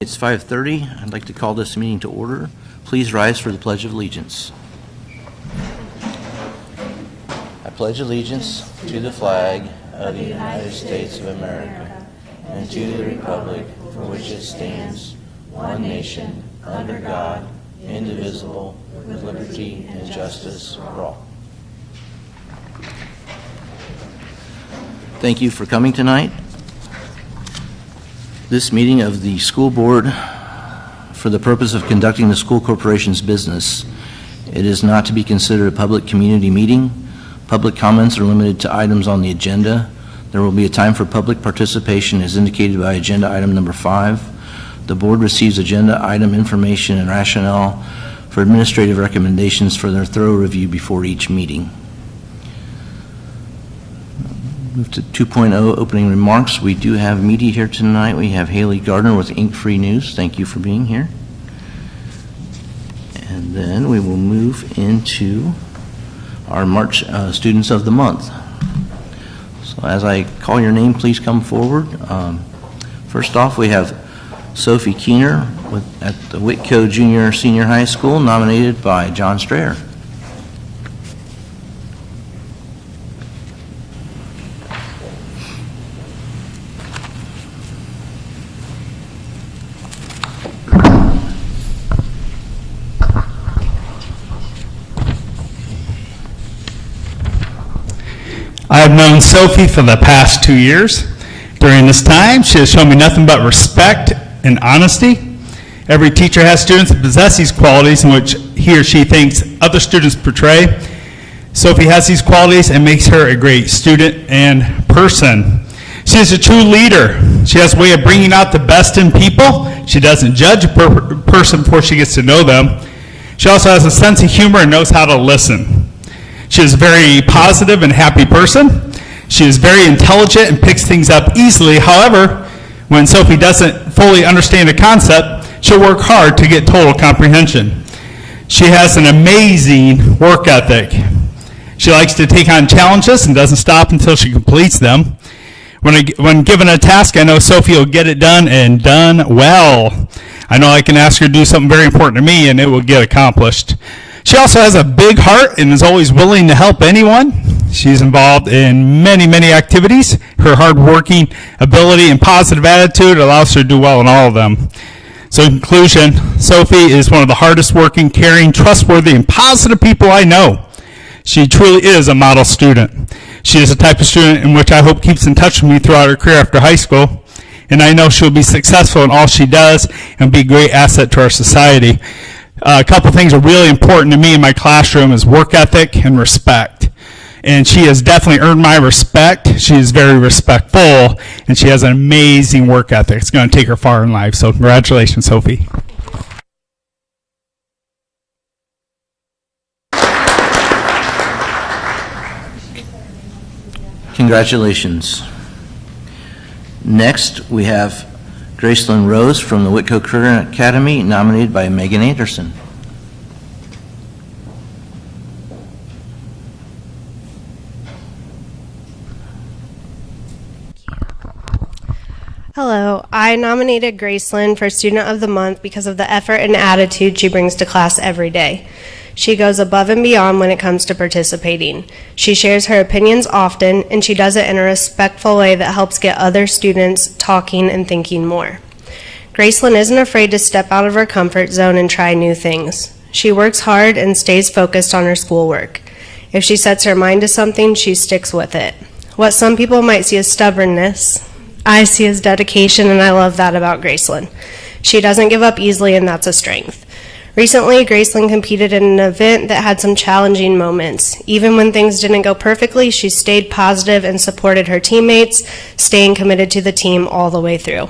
It's 5:30. I'd like to call this meeting to order. Please rise for the Pledge of Allegiance. I pledge allegiance to the flag of the United States of America and to the republic for which it stands, one nation, under God, indivisible, with liberty and justice for all. Thank you for coming tonight. This meeting of the school board for the purpose of conducting the school corporation's business. It is not to be considered a public community meeting. Public comments are limited to items on the agenda. There will be a time for public participation as indicated by agenda item number 5. The board receives agenda item information and rationale for administrative recommendations for their thorough review before each meeting. Move to 2.0 opening remarks. We do have media here tonight. We have Haley Gardner with Ink Free News. Thank you for being here. And then we will move into our March Students of the Month. So as I call your name, please come forward. First off, we have Sophie Keener at the Whitko Junior Senior High School, nominated by John Strayer. I have known Sophie for the past 2 years. During this time, she has shown me nothing but respect and honesty. Every teacher has students that possess these qualities in which he or she thinks other students portray. Sophie has these qualities and makes her a great student and person. She is a true leader. She has a way of bringing out the best in people. She doesn't judge a person before she gets to know them. She also has a sense of humor and knows how to listen. She is a very positive and happy person. She is very intelligent and picks things up easily. However, when Sophie doesn't fully understand a concept, she'll work hard to get total comprehension. She has an amazing work ethic. She likes to take on challenges and doesn't stop until she completes them. When given a task, I know Sophie will get it done and done well. I know I can ask her to do something very important to me and it will get accomplished. She also has a big heart and is always willing to help anyone. She's involved in many, many activities. Her hard-working ability and positive attitude allows her to do well in all of them. So in conclusion, Sophie is one of the hardest working, caring, trustworthy, and positive people I know. She truly is a model student. She is the type of student in which I hope keeps in touch with me throughout her career after high school. And I know she'll be successful in all she does and be a great asset to our society. A couple things are really important to me in my classroom is work ethic and respect. And she has definitely earned my respect. She is very respectful, and she has an amazing work ethic. It's going to take her far in life. So congratulations, Sophie. Congratulations. Next, we have Gracelyn Rose from the Whitko Career Academy, nominated by Megan Anderson. Hello, I nominated Gracelyn for Student of the Month because of the effort and attitude she brings to class every day. She goes above and beyond when it comes to participating. She shares her opinions often, and she does it in a respectful way that helps get other students talking and thinking more. Gracelyn isn't afraid to step out of her comfort zone and try new things. She works hard and stays focused on her schoolwork. If she sets her mind to something, she sticks with it. What some people might see as stubbornness, I see as dedication, and I love that about Gracelyn. She doesn't give up easily, and that's a strength. Recently, Gracelyn competed in an event that had some challenging moments. Even when things didn't go perfectly, she stayed positive and supported her teammates, staying committed to the team all the way through.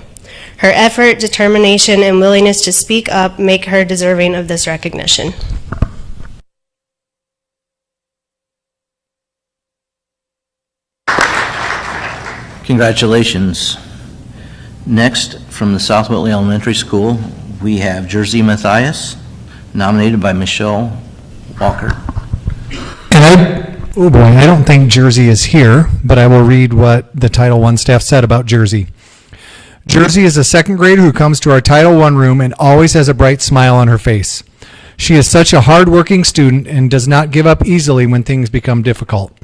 Her effort, determination, and willingness to speak up make her deserving of this recognition. Congratulations. Next, from the South Whitley Elementary School, we have Jersey Matthias, nominated by Michelle Walker. And I don't think Jersey is here, but I will read what the Title I staff said about Jersey. Jersey is a second grader who comes to our Title I room and always has a bright smile on her face. She is such a hardworking student and does not give up easily when things become difficult.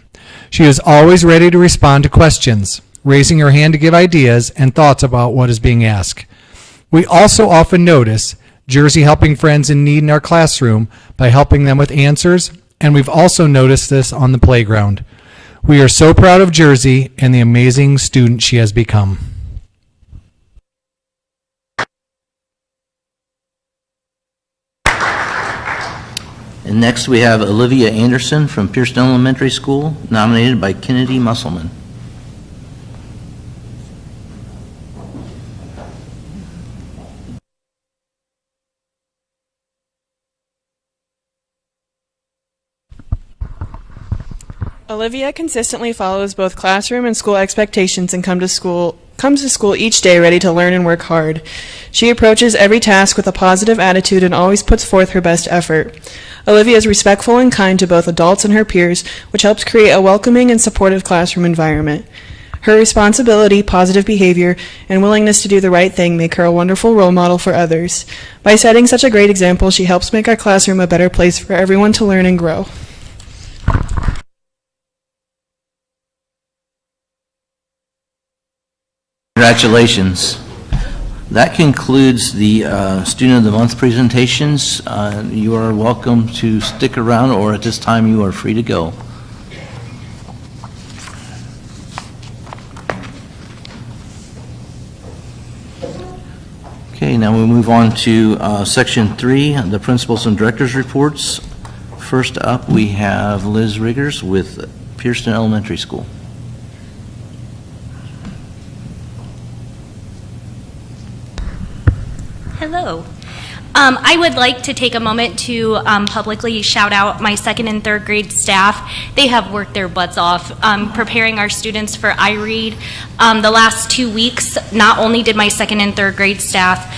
She is always ready to respond to questions, raising her hand to give ideas and thoughts about what is being asked. We also often notice Jersey helping friends in need in our classroom by helping them with answers, and we've also noticed this on the playground. We are so proud of Jersey and the amazing student she has become. And next, we have Olivia Anderson from Pearson Elementary School, nominated by Kennedy Musselman. Olivia consistently follows both classroom and school expectations and comes to school each day ready to learn and work hard. She approaches every task with a positive attitude and always puts forth her best effort. Olivia is respectful and kind to both adults and her peers, which helps create a welcoming and supportive classroom environment. Her responsibility, positive behavior, and willingness to do the right thing make her a wonderful role model for others. By setting such a great example, she helps make our classroom a better place for everyone to learn and grow. Congratulations. That concludes the Student of the Month presentations. You are welcome to stick around, or at this time you are free to go. Okay, now we move on to Section 3, the Principals and Directors Reports. First up, we have Liz Riggers with Pearson Elementary School. Hello. I would like to take a moment to publicly shout out my second and third grade staff. They have worked their butts off preparing our students for iRead. The last 2 weeks, not only did my second and third grade staff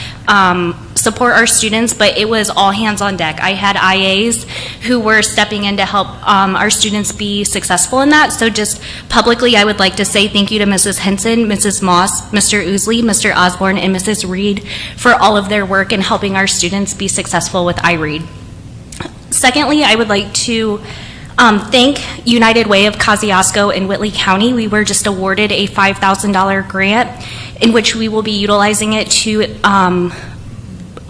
support our students, but it was all hands on deck. I had IAs who were stepping in to help our students be successful in that. So just publicly, I would like to say thank you to Mrs. Henson, Mrs. Moss, Mr. Oosley, Mr. Osborne, and Mrs. Reed for all of their work in helping our students be successful with iRead. Secondly, I would like to thank United Way of Kosciuszko in Whitley County. We were just awarded a $5,000 grant in which we will be utilizing it to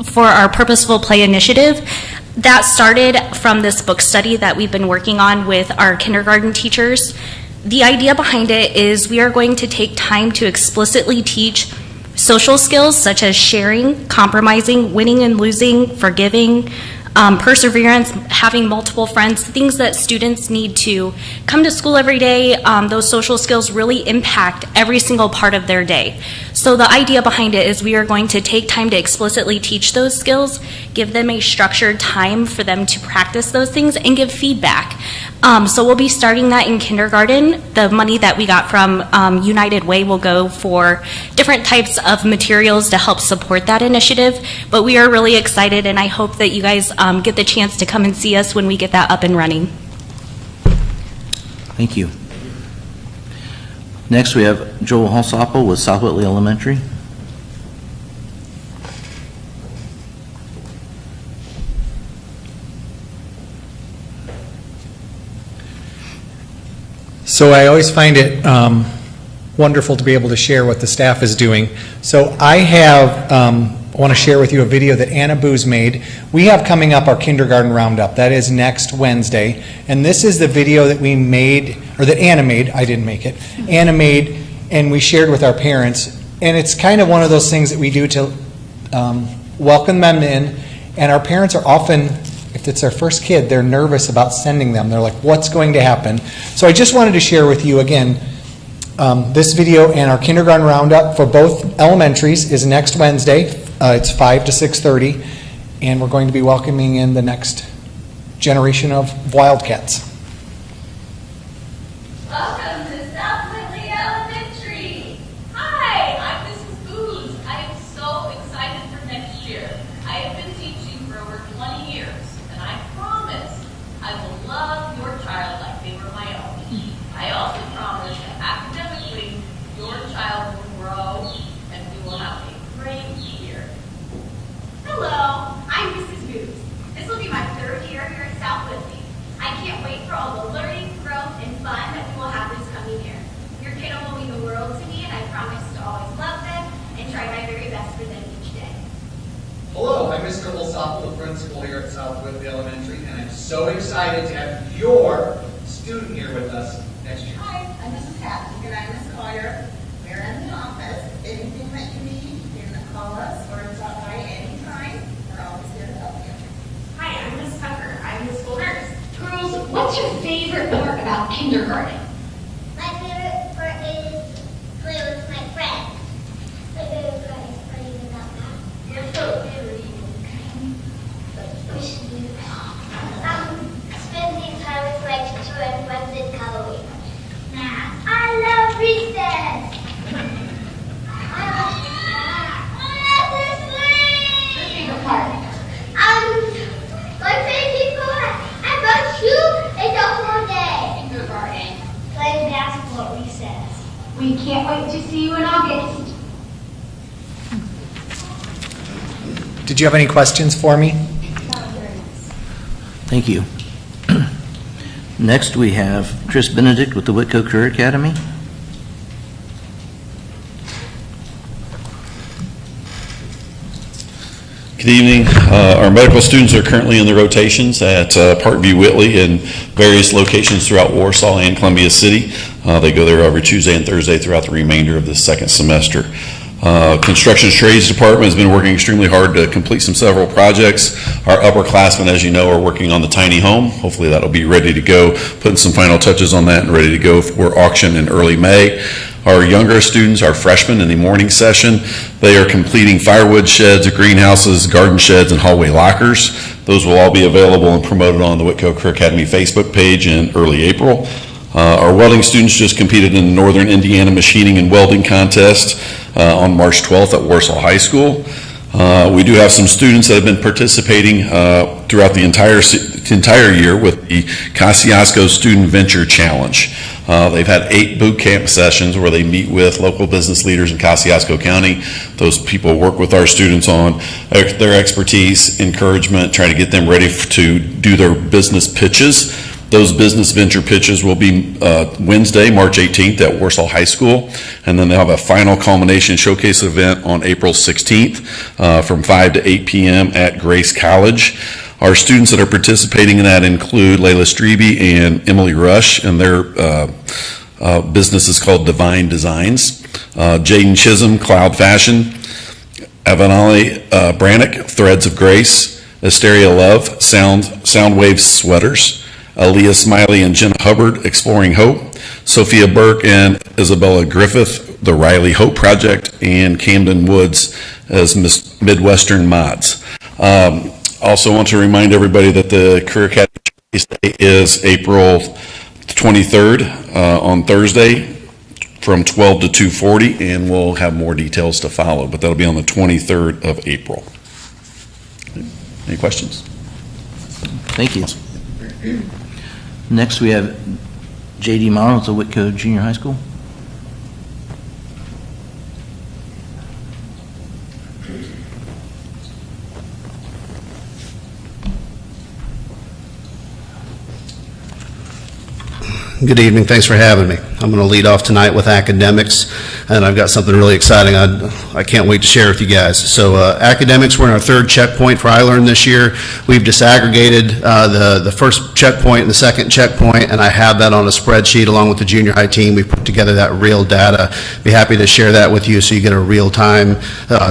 for our Purposeful Play initiative. That started from this book study that we've been working on with our kindergarten teachers. The idea behind it is we are going to take time to explicitly teach social skills such as sharing, compromising, winning and losing, forgiving, perseverance, having multiple friends, things that students need to come to school every day. Those social skills really impact every single part of their day. So the idea behind it is we are going to take time to explicitly teach those skills, give them a structured time for them to practice those things, and give feedback. So we'll be starting that in kindergarten. The money that we got from United Way will go for different types of materials to help support that initiative. But we are really excited, and I hope that you guys get the chance to come and see us when we get that up and running. Thank you. Next, we have Joel Halsapple with South Whitley Elementary. So I always find it wonderful to be able to share what the staff is doing. So I want to share with you a video that Anna Booz made. We have coming up our kindergarten roundup. That is next Wednesday. And this is the video that we made, or that Anna made. I didn't make it. Anna made, and we shared with our parents. And it's kind of one of those things that we do to welcome them in. And our parents are often, if it's their first kid, they're nervous about sending them. They're like, what's going to happen? So I just wanted to share with you again, this video and our kindergarten roundup for both elementaries is next Wednesday. It's 5 to 6:30, and we're going to be welcoming in the next generation of Wildcats. Welcome to South Whitley Elementary. Hi, I'm Mrs. Booz. I am so excited for next year. I have been teaching for over 20 years, and I promise I will love your child like they were my own. I also promise that academically, your child will grow, and we will have principal here at South Whitby Elementary, and I'm so excited to have your student here with us next year. Hi, I'm Mrs. Hatton, and I'm Miss Collier. We're in the office. Anything that you need, you can call us or stop by anytime. We're always here to help you. Hi, I'm Miss Tucker. I'm the school nurse. Girls, what's your favorite part about kindergarten? My favorite part is play with my friends. My favorite part is playing without mom. You're so very Spending time with my teacher and friends in coloring. Math. I love recess. I love Your favorite part? my favorite part. I brought you in the whole day. Kindergarten. Playing basketball at recess. We can't wait to see you in August. Did you have any questions for me? Thank you. Next, we have Chris Benedict with the Whitko Career Academy. Good evening. Our medical students are currently in the rotations at Parkview Whitley in various locations throughout Warsaw and Columbia City. They go there every Tuesday and Thursday throughout the remainder of the second semester. Construction Trades Department has been working extremely hard to complete several projects. Our upperclassmen, as you know, are working on the tiny home. Hopefully that'll be ready to go, putting some final touches on that and ready to go for auction in early May. Our younger students, our freshmen in the morning session, they are completing firewood sheds, greenhouses, garden sheds, and hallway lockers. Those will all be available and promoted on the Whitko Career Academy Facebook page in early April. Our welding students just competed in the Northern Indiana Machining and Welding Contest on March 12th at Warsaw High School. We do have some students that have been participating throughout the entire year with the Kosciuszko Student Venture Challenge. They've had 8 boot camp sessions where they meet with local business leaders in Kosciuszko County. Those people work with our students on their expertise, encouragement, trying to get them ready to do their business pitches. Those business venture pitches will be Wednesday, March 18th at Warsaw High School, and then they'll have a final culmination showcase event on April 16th from 5 to 8 p.m. at Grace College. Our students that are participating in that include Layla Strebe and Emily Rush, and their business is called Divine Designs. Jaden Chisholm, Cloud Fashion. Avanali Brannick, Threads of Grace. Asteria Love, Soundwave Sweaters. Aaliyah Smiley and Jenna Hubbard, Exploring Hope. Sophia Burke and Isabella Griffith, The Riley Hope Project. And Camden Woods as Midwestern Mods. Also want to remind everybody that the Career Academy Day is April 23rd on Thursday from 12 to 2:40, and we'll have more details to follow, but that'll be on the 23rd of April. Any questions? Thank you. Next, we have J.D. Miles of Whitko Junior High School. Good evening. Thanks for having me. I'm going to lead off tonight with academics, and I've got something really exciting I can't wait to share with you guys. So academics, we're in our 3rd checkpoint for iLearn this year. We've disaggregated the first checkpoint and the second checkpoint, and I have that on a spreadsheet along with the junior high team. We've put together that real data. Be happy to share that with you so you get a real-time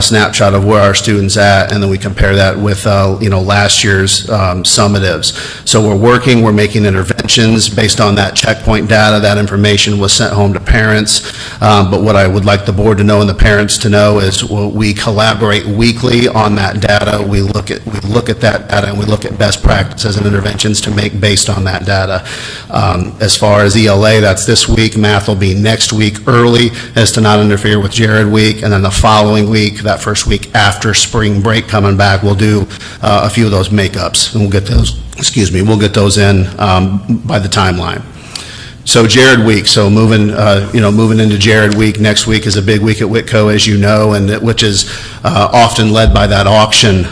snapshot of where our students at, and then we compare that with last year's summatives. So we're making interventions based on that checkpoint data. That information was sent home to parents, but what I would like the board to know and the parents to know is we collaborate weekly on that data. We look at that data and we look at best practices and interventions to make based on that data. As far as ELA, that's this week. Math will be next week early as to not interfere with Jared week, and then the following week, that first week after spring break coming back, we'll do a few of those makeups, and we'll get those in by the timeline. So Jared Week, so moving into Jared Week. Next week is a big week at Whitko, as you know, which is often led by that auction,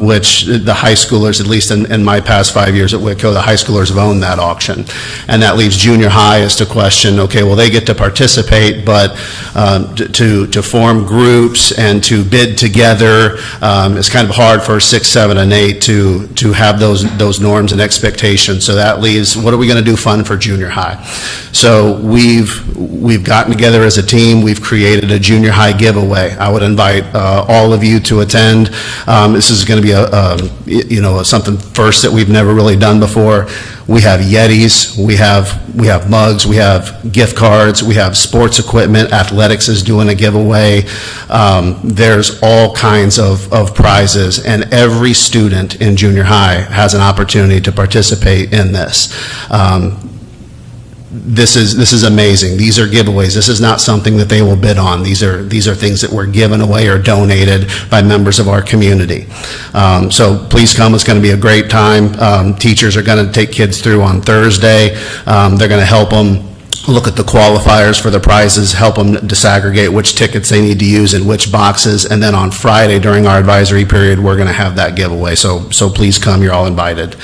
which the high schoolers, at least in my past 5 years at Whitko, the high schoolers have owned that auction. And that leaves junior high as to question, okay, well, they get to participate, but to form groups and to bid together, it's kind of hard for 6, 7, and 8 to have those norms and expectations. So that leaves, what are we going to do fun for junior high? So we've gotten together as a team. We've created a junior high giveaway. I would invite all of you to attend. This is going to be something first that we've never really done before. We have Yetis, we have mugs, we have gift cards, we have sports equipment. Athletics is doing a giveaway. There's all kinds of prizes, and every student in junior high has an opportunity to participate in this. This is amazing. These are giveaways. This is not something that they will bid on. These are things that were given away or donated by members of our community. So please come. It's going to be a great time. Teachers are going to take kids through on Thursday. They're going to help them look at the qualifiers for the prizes, help them disaggregate which tickets they need to use in which boxes, and then on Friday during our advisory period, we're going to have that giveaway. So please come. You're all invited.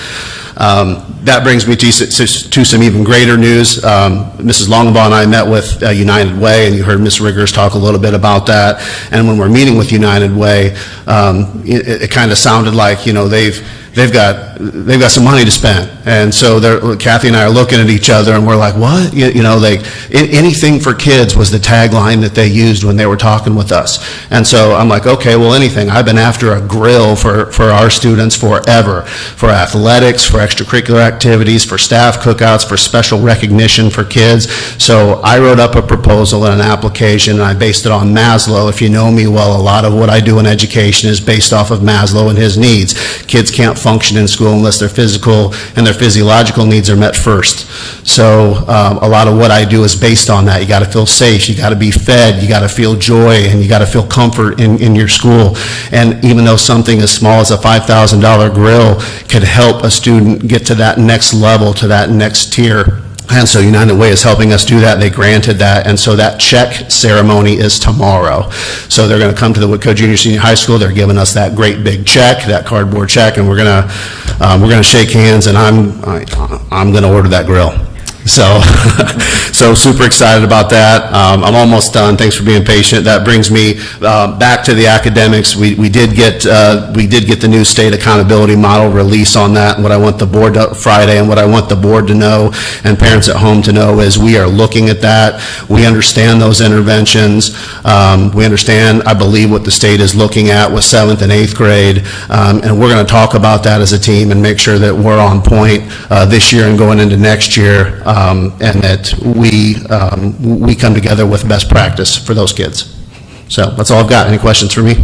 That brings me to some even greater news. Mrs. Longabaugh and I met with United Way, and you heard Ms. Riggers talk a little bit about that. And when we're meeting with United Way, it kind of sounded like, they've got some money to spend. And so Kathy and I are looking at each other and we're like, what? Anything for kids was the tagline that they used when they were talking with us. And so I'm like, okay, well, anything. I've been after a grill for our students forever, for athletics, for extracurricular activities, for staff cookouts, for special recognition for kids. So I wrote up a proposal and an application, and I based it on Maslow. If you know me well, a lot of what I do in education is based off of Maslow and his needs. Kids can't function in school unless their physical and their physiological needs are met first. So a lot of what I do is based on that. You got to feel safe, you got to be fed, you got to feel joy, and you got to feel comfort in your school. And even though something as small as a $5,000 grill could help a student get to that next level, to that next tier, and so United Way is helping us do that. They granted that, and so that check ceremony is tomorrow. So they're going to come to the Whitko Junior Senior High School. They're giving us that great big check, that cardboard check, and we're gonna shake hands, and I'm going to order that grill. So super excited about that. I'm almost done. Thanks for being patient. That brings me back to the academics. We did get the new state accountability model release on that. And what I want the board to, Friday, and what I want the board to know and parents at home to know is we are looking at that. We understand those interventions. We understand, I believe, what the state is looking at with 7th and 8th grade. And we're going to talk about that as a team and make sure that we're on point this year and going into next year. And that we come together with best practice for those kids. So that's all I've got. Any questions for me?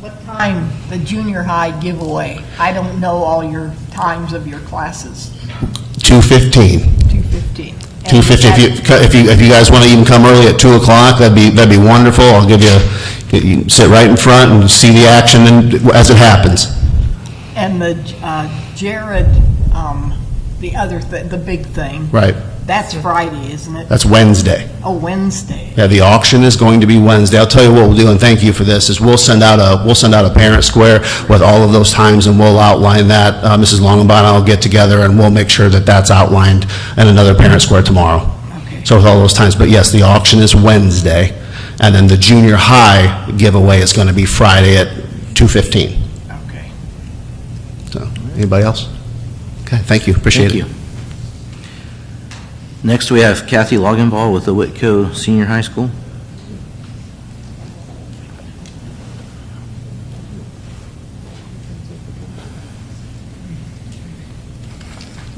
What time the junior high giveaway? I don't know all your times of your classes. 2:15. 2:15. 2:50. If you guys want to even come early at 2 o'clock, that'd be wonderful. I'll give you sit right in front and see the action as it happens. And the Jared, the big thing. Right. That's Friday, isn't it? That's Wednesday. Oh, Wednesday. Yeah, the auction is going to be Wednesday. I'll tell you what we'll do, and thank you for this, is we'll send out a parent square with all of those times, and we'll outline that. Mrs. Longabaugh and I will get together, and we'll make sure that that's outlined in another parent square tomorrow. Okay. So with all those times, but yes, the auction is Wednesday, and then the junior high giveaway is going to be Friday at 2:15. Okay. So, anybody else? Okay, thank you, appreciate it. Thank you. Next, we have Kathy Longabaugh with the Whitko Senior High School.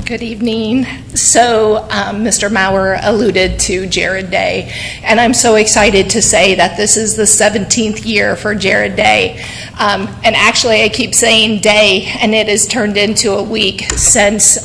Good evening. So Mr. Maurer alluded to Jared Day, and I'm so excited to say that this is the 17th year for Jared Day. And actually, I keep saying day, and it has turned into a week since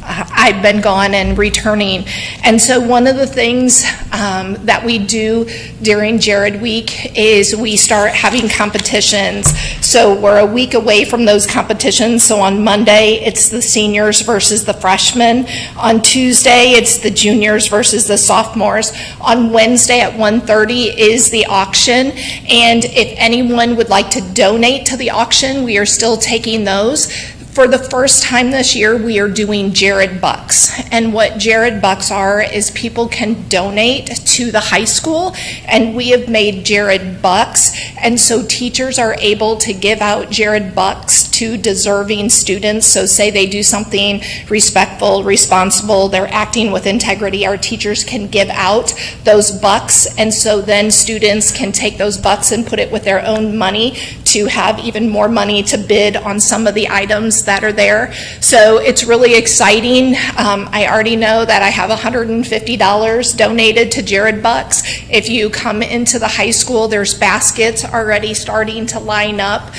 I've been gone and returning. And so one of the things that we do during Jared Week is we start having competitions. So we're a week away from those competitions. So on Monday, it's the seniors versus the freshmen. On Tuesday, it's the juniors versus the sophomores. On Wednesday at 1:30 is the auction. And if anyone would like to donate to the auction, we are still taking those. For the first time this year, we are doing Jared Bucks. And what Jared Bucks are is people can donate to the high school, and we have made Jared Bucks. And so teachers are able to give out Jared Bucks to deserving students. So say they do something respectful, responsible, they're acting with integrity, our teachers can give out those bucks. And so then students can take those bucks and put it with their own money to have even more money to bid on some of the items that are there. So it's really exciting. I already know that I have $150 donated to Jared Bucks. If you come into the high school, there's baskets already starting to line up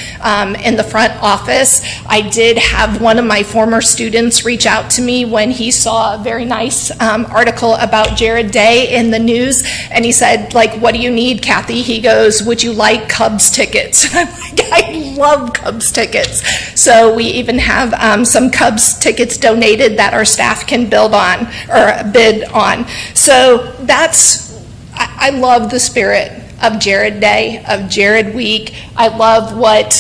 in the front office. I did have one of my former students reach out to me when he saw a very nice article about Jared Day in the news, and he said, like, what do you need, Kathy? He goes, would you like Cubs tickets? And I'm like, I love Cubs tickets. So we even have some Cubs tickets donated that our staff can bid on. So I love the spirit of Jared Day, of Jared Week. I love what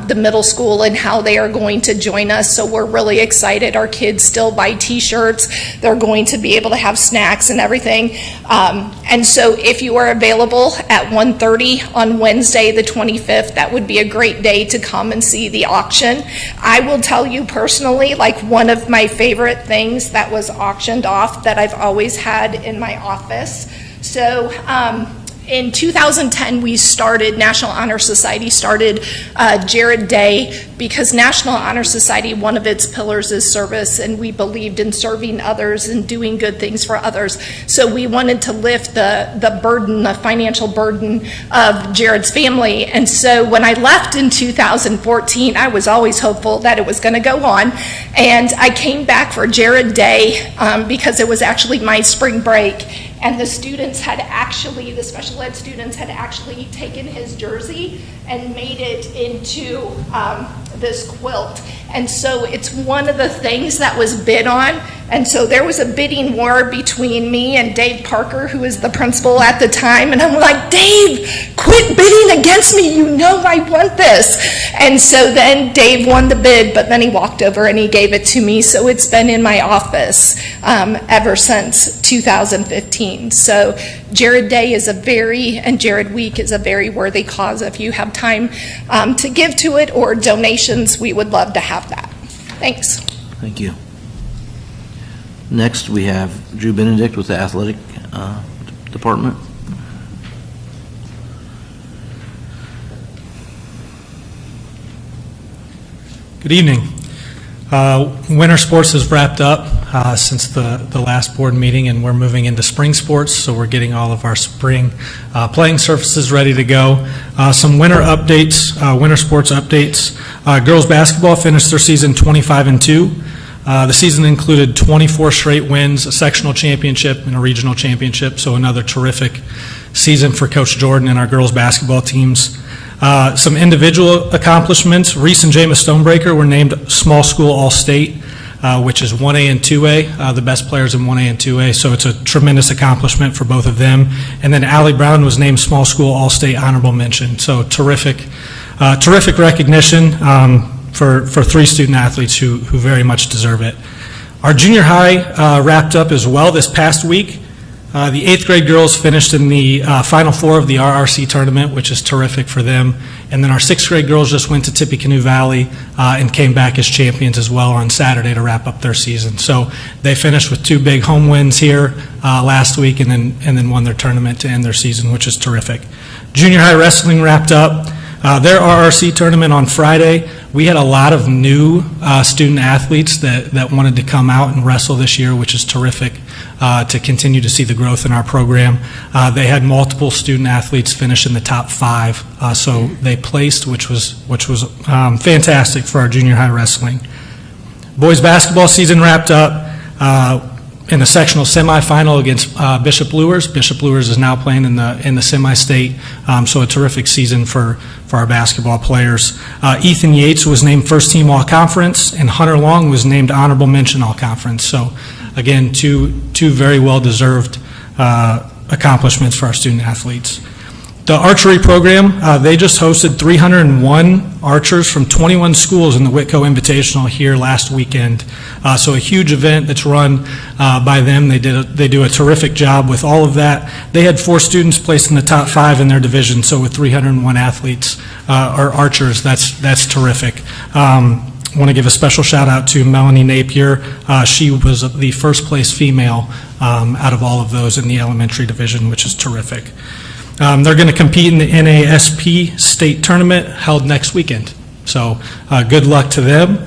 the middle school and how they are going to join us. So we're really excited. Our kids still buy t-shirts. They're going to be able to have snacks and everything. And so if you are available at 1:30 on Wednesday, the 25th, that would be a great day to come and see the auction. I will tell you personally, like, one of my favorite things that was auctioned off that I've always had in my office. So, in 2010, National Honor Society started Jared Day because National Honor Society, one of its pillars is service, and we believed in serving others and doing good things for others. So we wanted to lift the burden, the financial burden of Jared's family. And so when I left in 2014, I was always hopeful that it was going to go on. And I came back for Jared Day because it was actually my spring break. And the special ed students had actually taken his jersey and made it into this quilt. And so it's one of the things that was bid on. And so there was a bidding war between me and Dave Parker, who was the principal at the time. And I'm like, Dave, quit bidding against me. You know I want this. And so then Dave won the bid, but then he walked over and he gave it to me. So it's been in my office ever since 2015. So Jared Day and Jared Week is a very worthy cause. If you have time to give to it or donations, we would love to have that. Thanks. Thank you. Next, we have Drew Benedict with the Athletic Department. Good evening. Winter sports has wrapped up since the last board meeting, and we're moving into spring sports, so we're getting all of our spring playing surfaces ready to go. Some winter updates, winter sports updates. Girls basketball finished their season 25-2. The season included 24 straight wins, a sectional championship, and a regional championship, so another terrific season for Coach Jordan and our girls basketball teams. Some individual accomplishments. Reese and Jameis Stonebreaker were named Small School All-State, which is 1A and 2A, the best players in 1A and 2A, so it's a tremendous accomplishment for both of them. And then Allie Brown was named Small School All-State Honorable Mention, so terrific recognition for three student athletes who very much deserve it. Our junior high wrapped up as well this past week. The 8th grade girls finished in the Final Four of the RRC tournament, which is terrific for them. And then our 6th grade girls just went to Tippecanoe Valley and came back as champions as well on Saturday to wrap up their season. So they finished with 2 big home wins here last week and then won their tournament to end their season, which is terrific. Junior high wrestling wrapped up. Their RRC tournament on Friday, we had a lot of new student athletes that wanted to come out and wrestle this year, which is terrific to continue to see the growth in our program. They had multiple student athletes finish in the top 5, so they placed, which was fantastic for our junior high wrestling. Boys basketball season wrapped up in a sectional semifinal against Bishop Luers. Bishop Luers is now playing in the semi-state, so a terrific season for our basketball players. Ethan Yates was named first team all-conference, and Hunter Long was named honorable mention all-conference. So again, two very well-deserved accomplishments for our student athletes. The archery program, they just hosted 301 archers from 21 schools in the Whitko Invitational here last weekend. So a huge event that's run by them. They do a terrific job with all of that. They had 4 students placed in the top 5 in their division, so with 301 athletes or archers, that's terrific. I want to give a special shout out to Melanie Napier. She was the first place female out of all of those in the elementary division, which is terrific. They're going to compete in the NASP state tournament held next weekend. So good luck to them.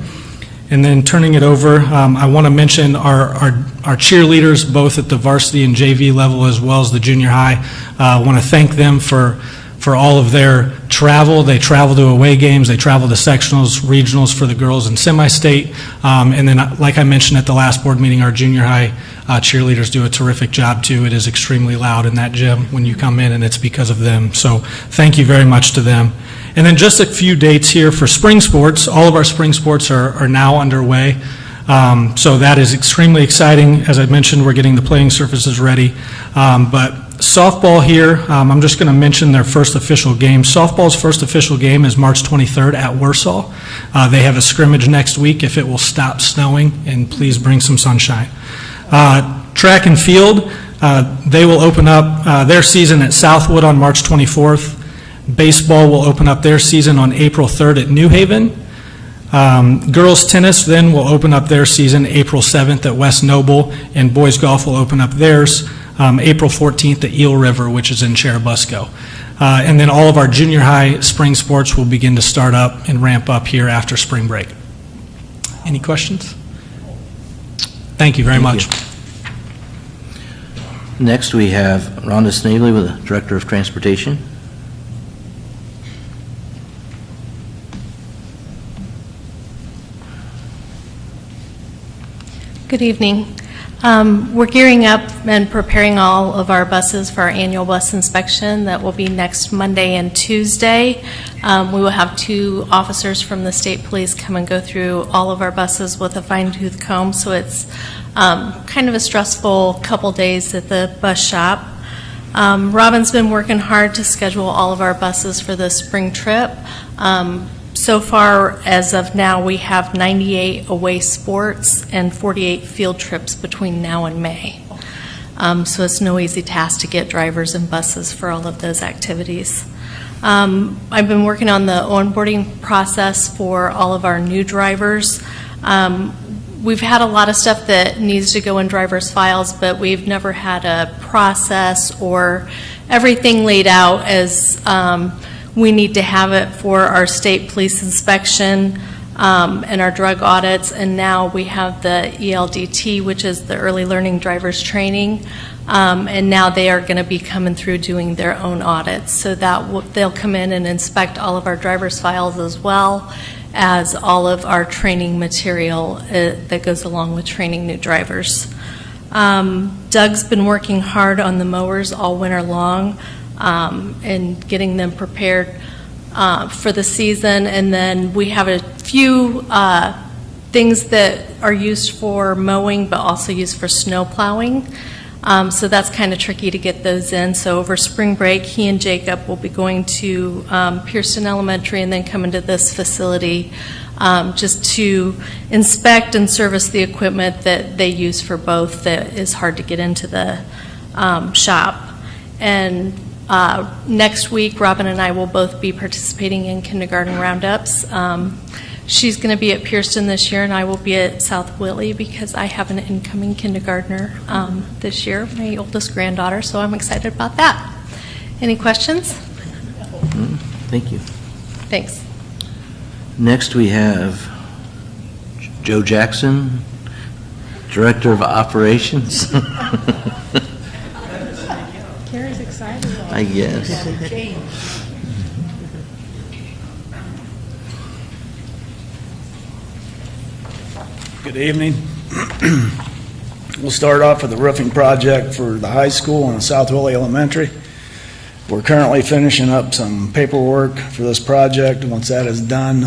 And then turning it over, I want to mention our cheerleaders, both at the varsity and JV level as well as the junior high. I want to thank them for all of their travel. They travel to away games, they travel to sectionals, regionals for the girls and semi-state. And then, like I mentioned at the last board meeting, our junior high cheerleaders do a terrific job too. It is extremely loud in that gym when you come in, and it's because of them. So thank you very much to them. And then just a few dates here for spring sports. All of our spring sports are now underway. So that is extremely exciting. As I mentioned, we're getting the playing surfaces ready. But softball here, I'm just going to mention their first official game. Softball's first official game is March 23rd at Warsaw. They have a scrimmage next week if it will stop snowing, and please bring some sunshine. Track and field, they will open up their season at Southwood on March 24th. Baseball will open up their season on April 3rd at New Haven. Girls tennis then will open up their season April 7th at West Noble, and boys golf will open up theirs April 14th at Eel River, which is in Cherubusco. And then all of our junior high spring sports will begin to start up and ramp up here after spring break. Any questions? Thank you very much. Next, we have Rhonda Snavely with the Director of Transportation. Good evening. We're gearing up and preparing all of our buses for our annual bus inspection that will be next Monday and Tuesday. We will have 2 officers from the state police come and go through all of our buses with a fine-tooth comb, so it's kind of a stressful couple days at the bus shop. Robin's been working hard to schedule all of our buses for the spring trip. So far, as of now, we have 98 away sports and 48 field trips between now and May. So it's no easy task to get drivers and buses for all of those activities. I've been working on the onboarding process for all of our new drivers. We've had a lot of stuff that needs to go in drivers' files, but we've never had a process or everything laid out as we need to have it for our state police inspection and our drug audits, and now we have the ELDT, which is the early learning drivers training, and now they are going to be coming through doing their own audits, so that they'll come in and inspect all of our drivers' files as well as all of our training material that goes along with training new drivers. Doug's been working hard on the mowers all winter long, and getting them prepared for the season. And then we have a few things that are used for mowing but also used for snow plowing. So that's kind of tricky to get those in. So over spring break, he and Jacob will be going to Pearson Elementary and then come into this facility just to inspect and service the equipment that they use for both that is hard to get into the shop. And next week, Robin and I will both be participating in kindergarten roundups. She's going to be at Pearson this year, and I will be at South Whitley because I have an incoming kindergartner this year, my oldest granddaughter, so I'm excited about that. Any questions? Thank you. Thanks. Next, we have Joe Jackson, Director of Operations. Carrie's excited. I guess. Good evening. We'll start off with the roofing project for the high school and South Willie Elementary. We're currently finishing up some paperwork for this project. Once that is done,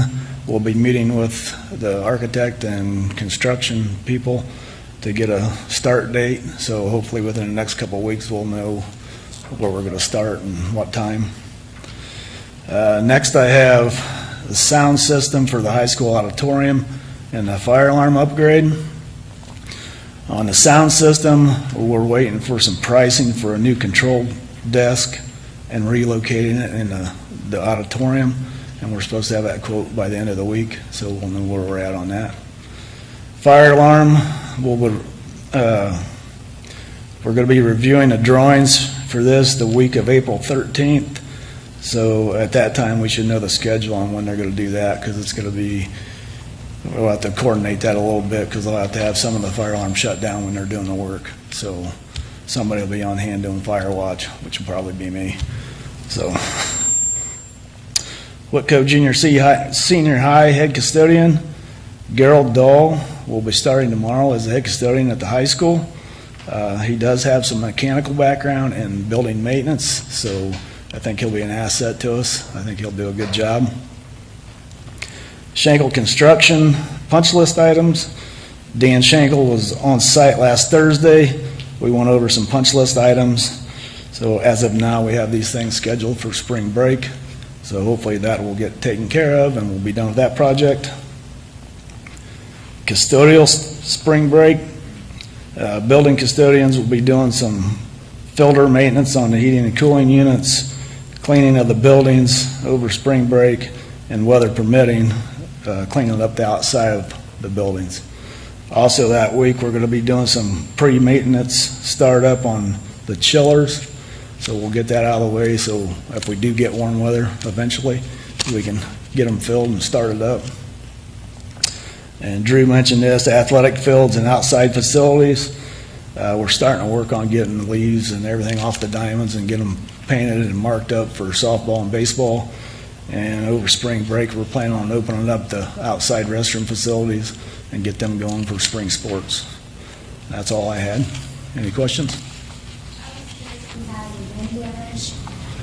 we'll be meeting with the architect and construction people to get a start date. So hopefully within the next couple of weeks, we'll know where we're going to start and what time. Next, I have the sound system for the high school auditorium and the fire alarm upgrade. On the sound system, we're waiting for some pricing for a new control desk and relocating it in the auditorium, and we're supposed to have that quote by the end of the week, so we'll know where we're at on that. Fire alarm, we're going to be reviewing the drawings for this the week of April 13th, so at that time we should know the schedule on when they're going to do that, because it's going to be, we'll have to coordinate that a little bit, because they'll have to have some of the fire alarms shut down when they're doing the work, so somebody will be on hand doing fire watch, which will probably be me. So, Whitko Senior High head custodian, Gerald Dahl, will be starting tomorrow as the head custodian at the high school. He does have some mechanical background and building maintenance, so I think he'll be an asset to us. I think he'll do a good job. Schenkel Construction, punch list items. Dan Schenkel was on site last Thursday. We went over some punch list items. So as of now, we have these things scheduled for spring break. So hopefully that will get taken care of and we'll be done with that project. Custodial spring break. Building custodians will be doing some filter maintenance on the heating and cooling units, cleaning of the buildings over spring break, and weather permitting, cleaning up the outside of the buildings. Also that week, we're going to be doing some pre-maintenance startup on the chillers. So we'll get that out of the way, so if we do get warm weather eventually, we can get them filled and started up. And Drew mentioned this, athletic fields and outside facilities. We're starting to work on getting the leaves and everything off the diamonds and get them painted and marked up for softball and baseball. And over spring break, we're planning on opening up the outside restroom facilities and get them going for spring sports. That's all I had. Any questions?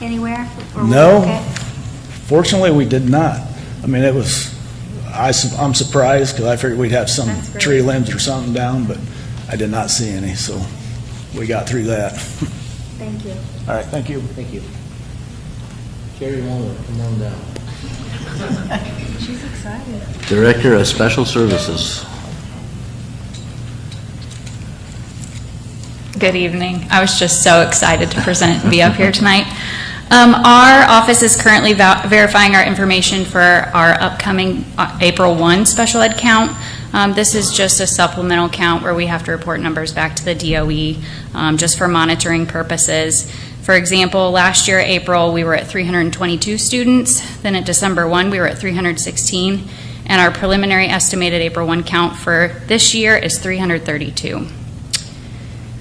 Anywhere? No. Fortunately, we did not. I mean, it was, I'm surprised because I figured we'd have some tree limbs or something down, but I did not see any, so we got through that. Thank you. All right, thank you. Thank you. Jerry Walner, come on down. She's excited. Director of Special Services. Good evening. I was just so excited to present and be up here tonight. Our office is currently verifying our information for our upcoming April 1 special ed count. This is just a supplemental count where we have to report numbers back to the DOE just for monitoring purposes. For example, last year, April, we were at 322 students. Then at December 1, we were at 316. And our preliminary estimated April 1 count for this year is 332.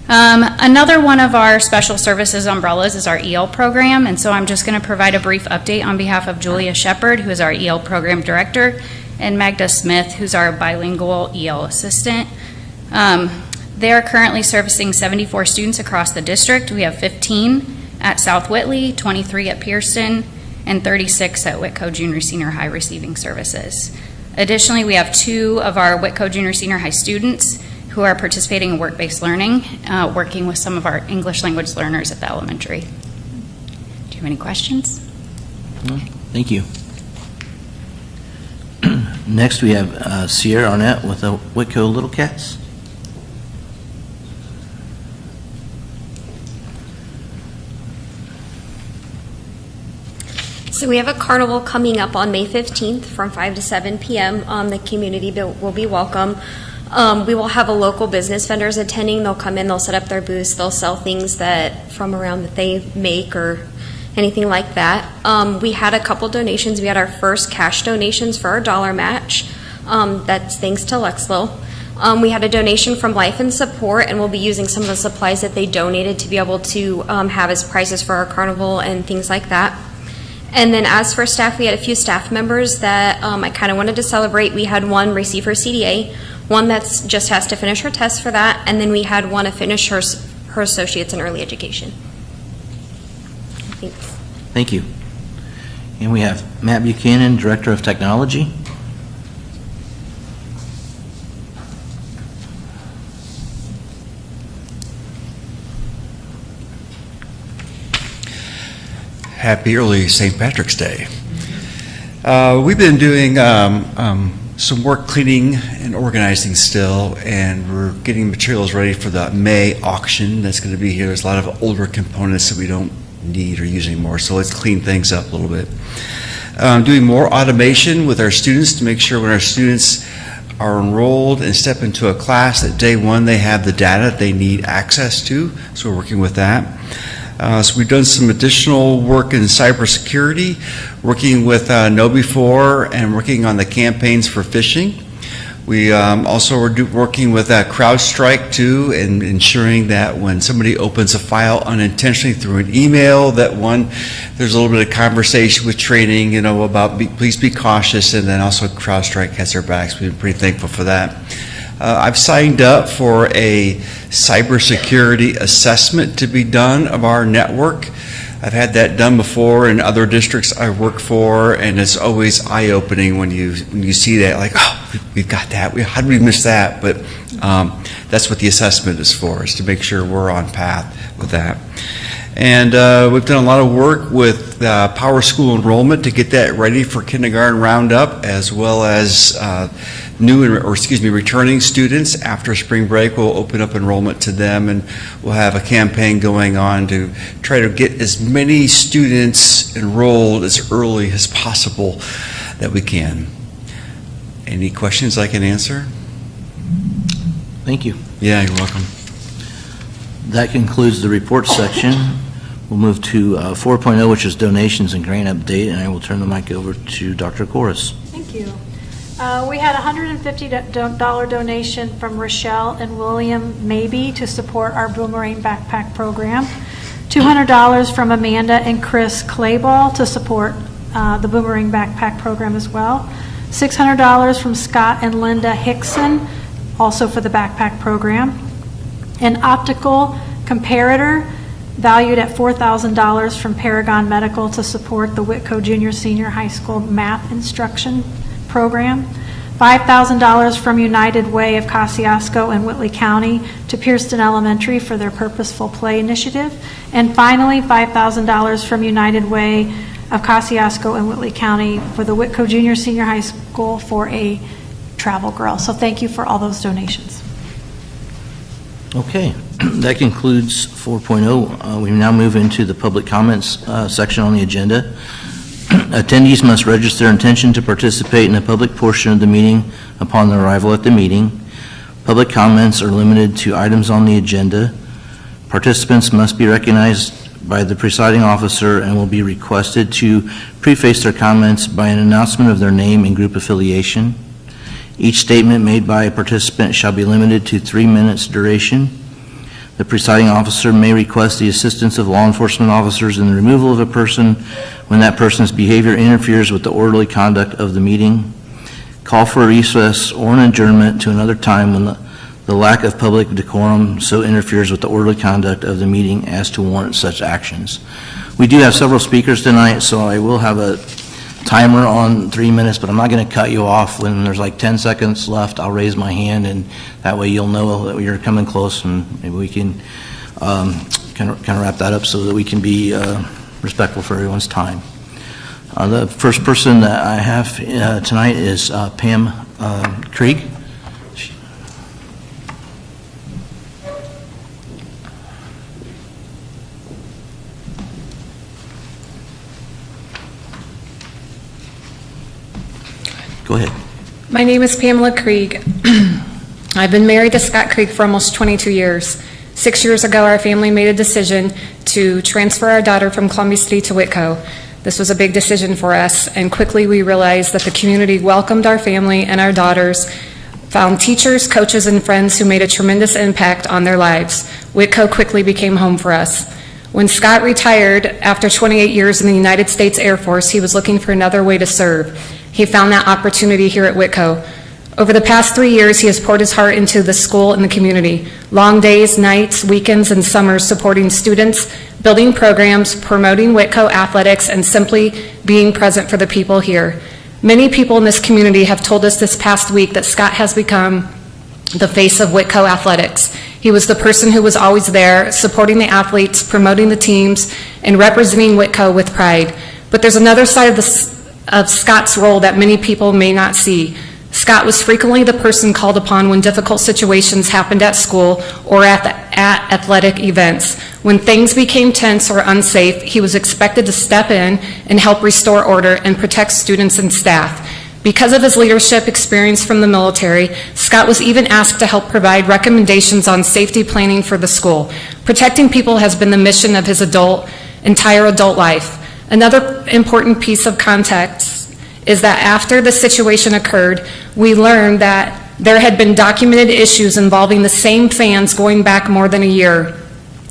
Another one of our special services umbrellas is our EL program, and so I'm just going to provide a brief update on behalf of Julia Shepard, who is our EL program director, and Magda Smith, who's our bilingual EL assistant. They are currently servicing 74 students across the district. We have 15 at South Whitley, 23 at Pearson, and 36 at Whitko Junior Senior High receiving services. Additionally, we have 2 of our Whitko Junior Senior High students who are participating in work-based learning, working with some of our English language learners at the elementary. Do you have any questions? No, thank you. Next, we have Sierra Arnett with the Whitko Little Cats. So we have a carnival coming up on May 15th from 5 to 7 p.m. The community will be welcome. We will have a local business vendors attending. They'll come in, they'll set up their booths, they'll sell things from around that they make or anything like that. We had a couple donations. We had our first cash donations for our dollar match. That's thanks to Lexlow. We had a donation from Life and Support, and we'll be using some of the supplies that they donated to be able to have as prizes for our carnival and things like that. And then as for staff, we had a few staff members that I kind of wanted to celebrate. We had one receive her CDA, one that's just has to finish her test for that, and then we had one to finish her associate's in early education. Thanks. Thank you. And we have Matt Buchanan, Director of Technology. Happy early St. Patrick's Day. We've been doing some work cleaning and organizing still, and we're getting materials ready for the May auction that's going to be here. There's a lot of older components that we don't need or use anymore, so let's clean things up a little bit. Doing more automation with our students to make sure when our students are enrolled and step into a class that day one they have the data they need access to, so we're working with that. So we've done some additional work in cybersecurity, working with KnowBe4 and working on the campaigns for phishing. We also are working with CrowdStrike too, and ensuring that when somebody opens a file unintentionally through an email, that there's a little bit of conversation with training, about please be cautious, and then also CrowdStrike has their backs. We've been pretty thankful for that. I've signed up for a cybersecurity assessment to be done of our network. I've had that done before in other districts I work for, and it's always eye-opening when you see that, like, oh, we've got that. How did we miss that? But that's what the assessment is for, is to make sure we're on path with that. And we've done a lot of work with Power School enrollment to get that ready for kindergarten roundup, as well as returning students after spring break. We'll open up enrollment to them, and we'll have a campaign going on to try to get as many students enrolled as early as possible that we can. Any questions I can answer? Thank you. Yeah, you're welcome. That concludes the report section. We'll move to 4.0, which is donations and grant update, and I will turn the mic over to Dr. Corus. Thank you. We had a $150 donation from Rochelle and William Maybe to support our Boomerang Backpack program, $200 from Amanda and Chris Clayball to support the Boomerang Backpack program as well, $600 from Scott and Linda Hickson, also for the backpack program, an optical comparator valued at $4,000 from Paragon Medical to support the Whitko Junior Senior High School math instruction program, $5,000 from United Way of Kosciuszko and Whitley County to Pierceton Elementary for their Purposeful Play initiative, and finally $5,000 from United Way of Kosciuszko and Whitley County for the Whitko Junior Senior High School for a travel girl. So thank you for all those donations. Okay, that concludes 4.0. We now move into the public comments section on the agenda. Attendees must register their intention to participate in the public portion of the meeting upon their arrival at the meeting. Public comments are limited to items on the agenda. Participants must be recognized by the presiding officer and will be requested to preface their comments by an announcement of their name and group affiliation. Each statement made by a participant shall be limited to 3 minutes duration. The presiding officer may request the assistance of law enforcement officers in the removal of a person when that person's behavior interferes with the orderly conduct of the meeting. Call for a recess or an adjournment to another time when the lack of public decorum so interferes with the orderly conduct of the meeting as to warrant such actions. We do have several speakers tonight, so I will have a timer on 3 minutes, but I'm not going to cut you off. When there's like 10 seconds left, I'll raise my hand, and that way you'll know that you're coming close, and maybe we can kind of wrap that up so that we can be respectful for everyone's time. The first person that I have tonight is Pam Krieg. Go ahead. My name is Pamela Krieg. I've been married to Scott Krieg for almost 22 years. 6 years ago, our family made a decision to transfer our daughter from Columbia City to Whitko. This was a big decision for us, and quickly we realized that the community welcomed our family and our daughters, found teachers, coaches, and friends who made a tremendous impact on their lives. Whitko quickly became home for us. When Scott retired after 28 years in the United States Air Force, he was looking for another way to serve. He found that opportunity here at Whitko. Over the past 3 years, he has poured his heart into the school and the community. Long days, nights, weekends, and summers supporting students, building programs, promoting Whitko athletics, and simply being present for the people here. Many people in this community have told us this past week that Scott has become the face of Whitko athletics. He was the person who was always there, supporting the athletes, promoting the teams, and representing Whitko with pride. But there's another side of Scott's role that many people may not see. Scott was frequently the person called upon when difficult situations happened at school or at athletic events. When things became tense or unsafe, he was expected to step in and help restore order and protect students and staff. Because of his leadership experience from the military, Scott was even asked to help provide recommendations on safety planning for the school. Protecting people has been the mission of his entire adult life. Another important piece of context is that after the situation occurred, we learned that there had been documented issues involving the same fans going back more than a year,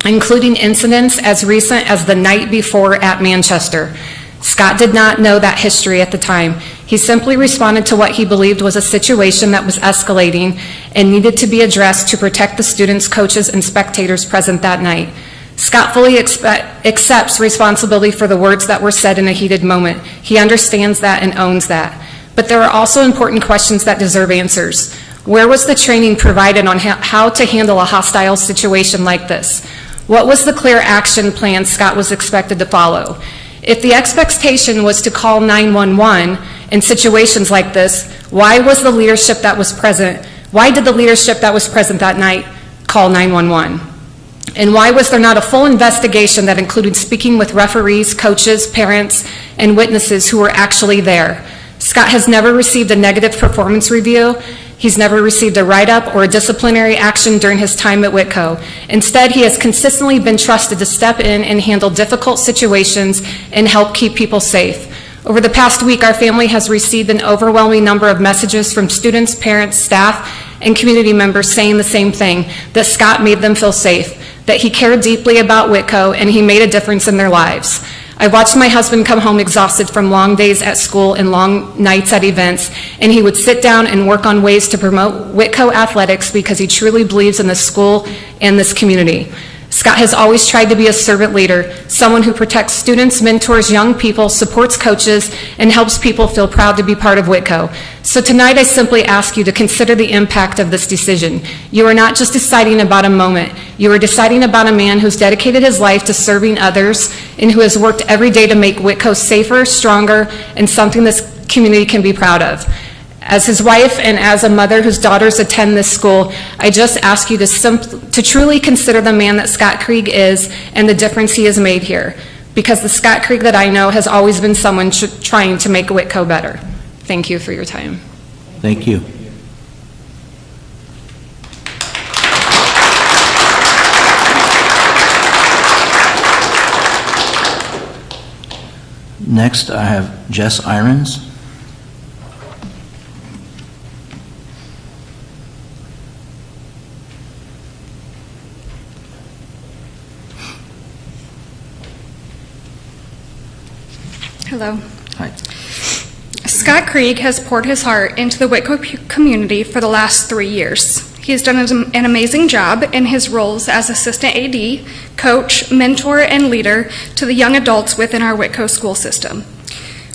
including incidents as recent as the night before at Manchester. Scott did not know that history at the time. He simply responded to what he believed was a situation that was escalating and needed to be addressed to protect the students, coaches, and spectators present that night. Scott fully accepts responsibility for the words that were said in a heated moment. He understands that and owns that. But there are also important questions that deserve answers. Where was the training provided on how to handle a hostile situation like this? What was the clear action plan Scott was expected to follow? If the expectation was to call 911 in situations like this, why did the leadership that was present that night call 911? And why was there not a full investigation that included speaking with referees, coaches, parents, and witnesses who were actually there? Scott has never received a negative performance review. He's never received a write-up or a disciplinary action during his time at Whitko. Instead, he has consistently been trusted to step in and handle difficult situations and help keep people safe. Over the past week, our family has received an overwhelming number of messages from students, parents, staff, and community members saying the same thing, that Scott made them feel safe, that he cared deeply about Whitko, and he made a difference in their lives. I watched my husband come home exhausted from long days at school and long nights at events, and he would sit down and work on ways to promote Whitko athletics because he truly believes in the school and this community. Scott has always tried to be a servant leader, someone who protects students, mentors young people, supports coaches, and helps people feel proud to be part of Whitko. So tonight I simply ask you to consider the impact of this decision. You are not just deciding about a moment. You are deciding about a man who's dedicated his life to serving others and who has worked every day to make Whitko safer, stronger, and something this community can be proud of. As his wife and as a mother whose daughters attend this school, I just ask you to truly consider the man that Scott Krieg is and the difference he has made here. Because the Scott Krieg that I know has always been someone trying to make Whitko better. Thank you for your time. Thank you. Next, I have Jess Irons. Hello. Hi. Scott Krieg has poured his heart into the Whitko community for the last 3 years. He has done an amazing job in his roles as assistant AD, coach, mentor, and leader to the young adults within our Whitko school system.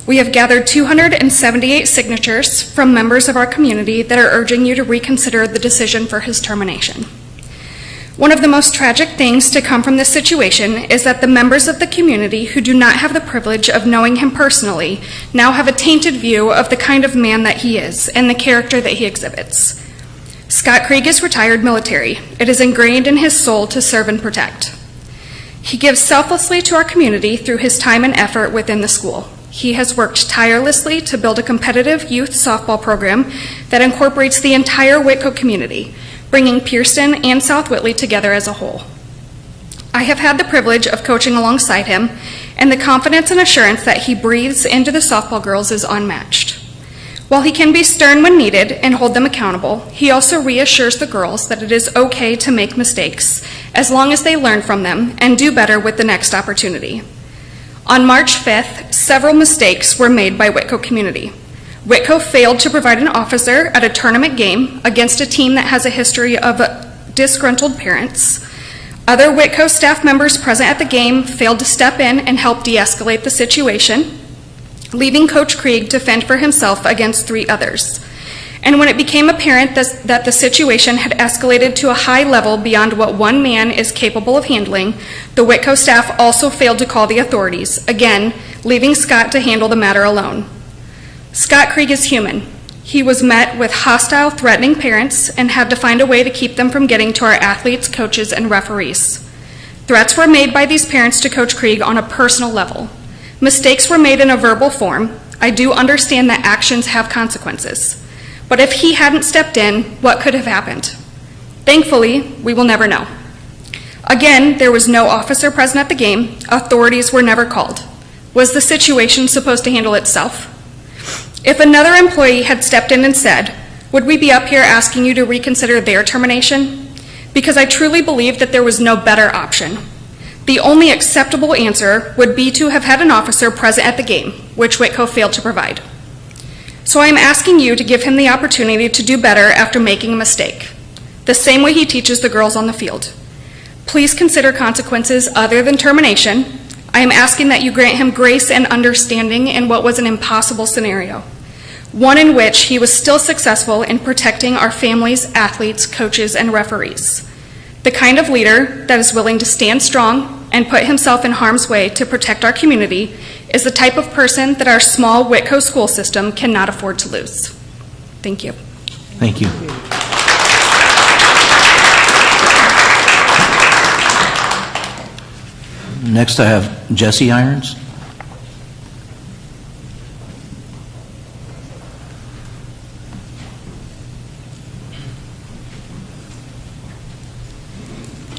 We have gathered 278 signatures from members of our community that are urging you to reconsider the decision for his termination. One of the most tragic things to come from this situation is that the members of the community who do not have the privilege of knowing him personally now have a tainted view of the kind of man that he is and the character that he exhibits. Scott Krieg is retired military. It is ingrained in his soul to serve and protect. He gives selflessly to our community through his time and effort within the school. He has worked tirelessly to build a competitive youth softball program that incorporates the entire Whitko community, bringing Pearson and South Whitley together as a whole. I have had the privilege of coaching alongside him, and the confidence and assurance that he breathes into the softball girls is unmatched. While he can be stern when needed and hold them accountable, he also reassures the girls that it is okay to make mistakes, as long as they learn from them and do better with the next opportunity. On March 5th, several mistakes were made by Whitko community. Whitko failed to provide an officer at a tournament game against a team that has a history of disgruntled parents. Other Whitko staff members present at the game failed to step in and help de-escalate the situation, leaving Coach Krieg to fend for himself against 3 others. And when it became apparent that the situation had escalated to a high level beyond what one man is capable of handling, the Whitko staff also failed to call the authorities, again, leaving Scott to handle the matter alone. Scott Krieg is human. He was met with hostile, threatening parents and had to find a way to keep them from getting to our athletes, coaches, and referees. Threats were made by these parents to Coach Krieg on a personal level. Mistakes were made in a verbal form. I do understand that actions have consequences. But if he hadn't stepped in, what could have happened? Thankfully, we will never know. Again, there was no officer present at the game. Authorities were never called. Was the situation supposed to handle itself? If another employee had stepped in and said, would we be up here asking you to reconsider their termination? Because I truly believe that there was no better option. The only acceptable answer would be to have had an officer present at the game, which Whitko failed to provide. So I am asking you to give him the opportunity to do better after making a mistake, the same way he teaches the girls on the field. Please consider consequences other than termination. I am asking that you grant him grace and understanding in what was an impossible scenario, one in which he was still successful in protecting our families, athletes, coaches, and referees. The kind of leader that is willing to stand strong and put himself in harm's way to protect our community is the type of person that our small Whitko school system cannot afford to lose. Thank you. Thank you. Next, I have Jesse Irons.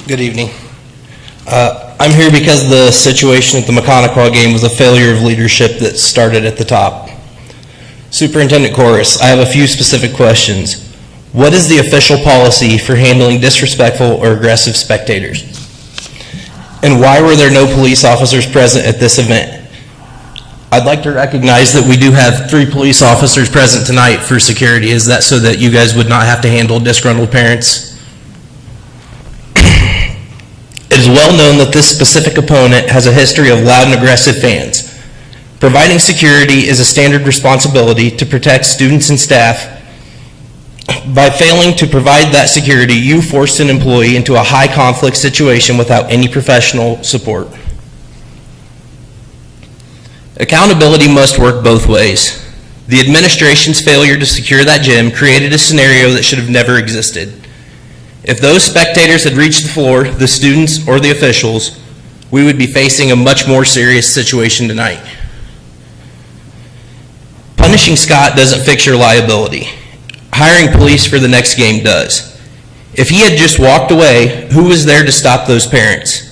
Good evening. I'm here because the situation at the McConaughey game was a failure of leadership that started at the top. Superintendent Corus, I have a few specific questions. What is the official policy for handling disrespectful or aggressive spectators? And why were there no police officers present at this event? I'd like to recognize that we do have 3 police officers present tonight for security. Is that so that you guys would not have to handle disgruntled parents? It is well known that this specific opponent has a history of loud and aggressive fans. Providing security is a standard responsibility to protect students and staff. By failing to provide that security, you forced an employee into a high conflict situation without any professional support. Accountability must work both ways. The administration's failure to secure that gym created a scenario that should have never existed. If those spectators had reached the floor, the students or the officials, we would be facing a much more serious situation tonight. Punishing Scott doesn't fix your liability. Hiring police for the next game does. If he had just walked away, who was there to stop those parents?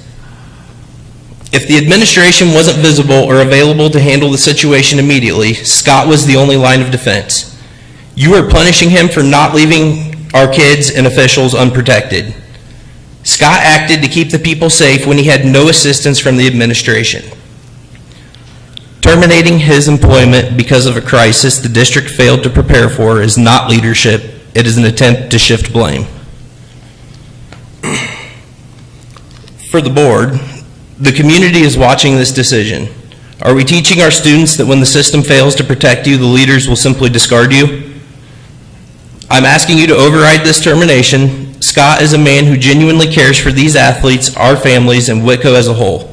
If the administration wasn't visible or available to handle the situation immediately, Scott was the only line of defense. You are punishing him for not leaving our kids and officials unprotected. Scott acted to keep the people safe when he had no assistance from the administration. Terminating his employment because of a crisis the district failed to prepare for is not leadership. It is an attempt to shift blame. For the board, the community is watching this decision. Are we teaching our students that when the system fails to protect you, the leaders will simply discard you? I'm asking you to override this termination. Scott is a man who genuinely cares for these athletes, our families, and Whitko as a whole.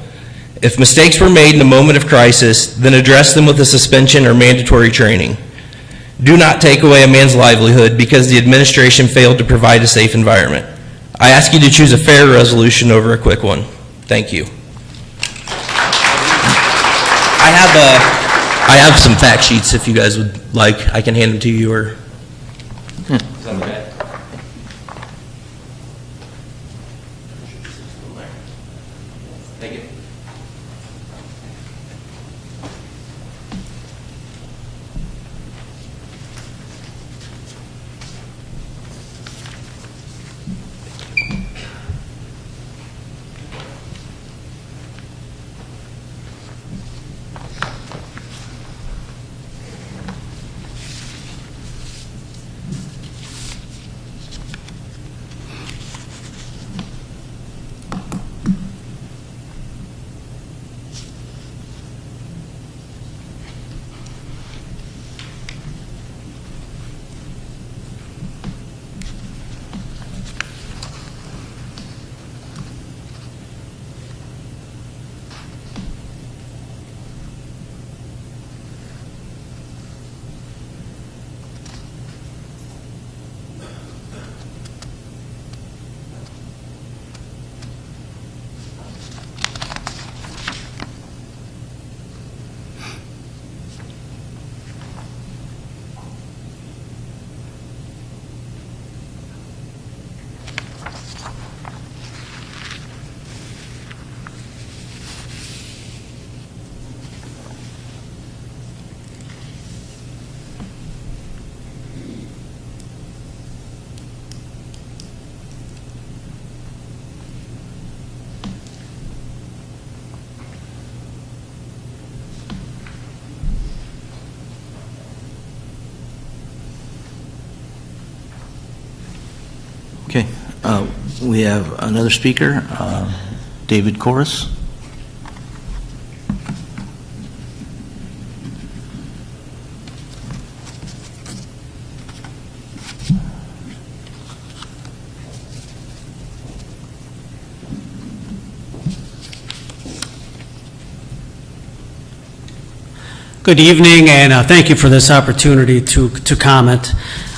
If mistakes were made in a moment of crisis, then address them with a suspension or mandatory training. Do not take away a man's livelihood because the administration failed to provide a safe environment. I ask you to choose a fair resolution over a quick one. Thank you. I have some fact sheets if you guys would like. I can hand them to you or... Is that okay? Thank you. We have another speaker, David Corus. Good evening, and thank you for this opportunity to comment.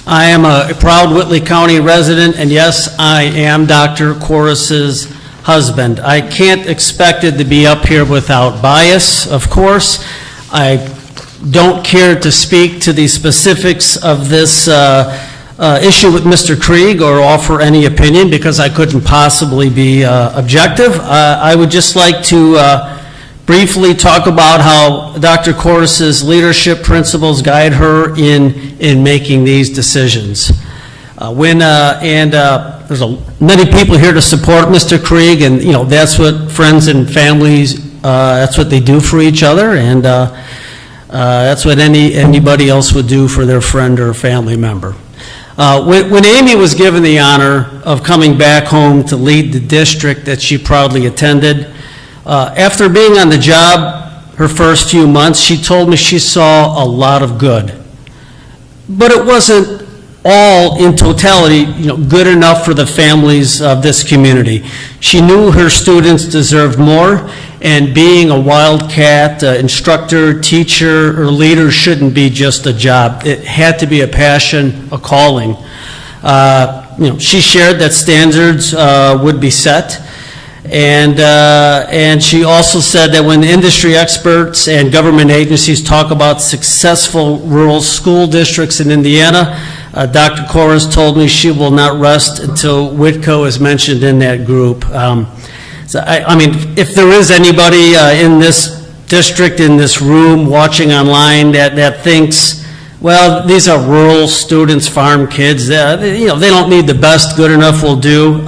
I am a proud Whitley County resident, and yes, I am Dr. Corus's husband. I can't expect it to be up here without bias, of course. I don't care to speak to the specifics of this issue with Mr. Krieg or offer any opinion because I couldn't possibly be objective. I would just like to briefly talk about how Dr. Corus's leadership principles guide her in making these decisions. There's many people here to support Mr. Krieg, and that's what friends and families, that's what they do for each other, and that's what anybody else would do for their friend or family member. When Amy was given the honor of coming back home to lead the district that she proudly attended, after being on the job her first few months, she told me she saw a lot of good. But it wasn't all in totality, good enough for the families of this community. She knew her students deserved more, and being a Wildcat instructor, teacher, or leader shouldn't be just a job. It had to be a passion, a calling. She shared that standards would be set. And she also said that when industry experts and government agencies talk about successful rural school districts in Indiana, Dr. Corus told me she will not rest until Whitko is mentioned in that group. If there is anybody in this district, in this room, watching online that thinks, well, these are rural students, farm kids, they don't need the best, good enough will do.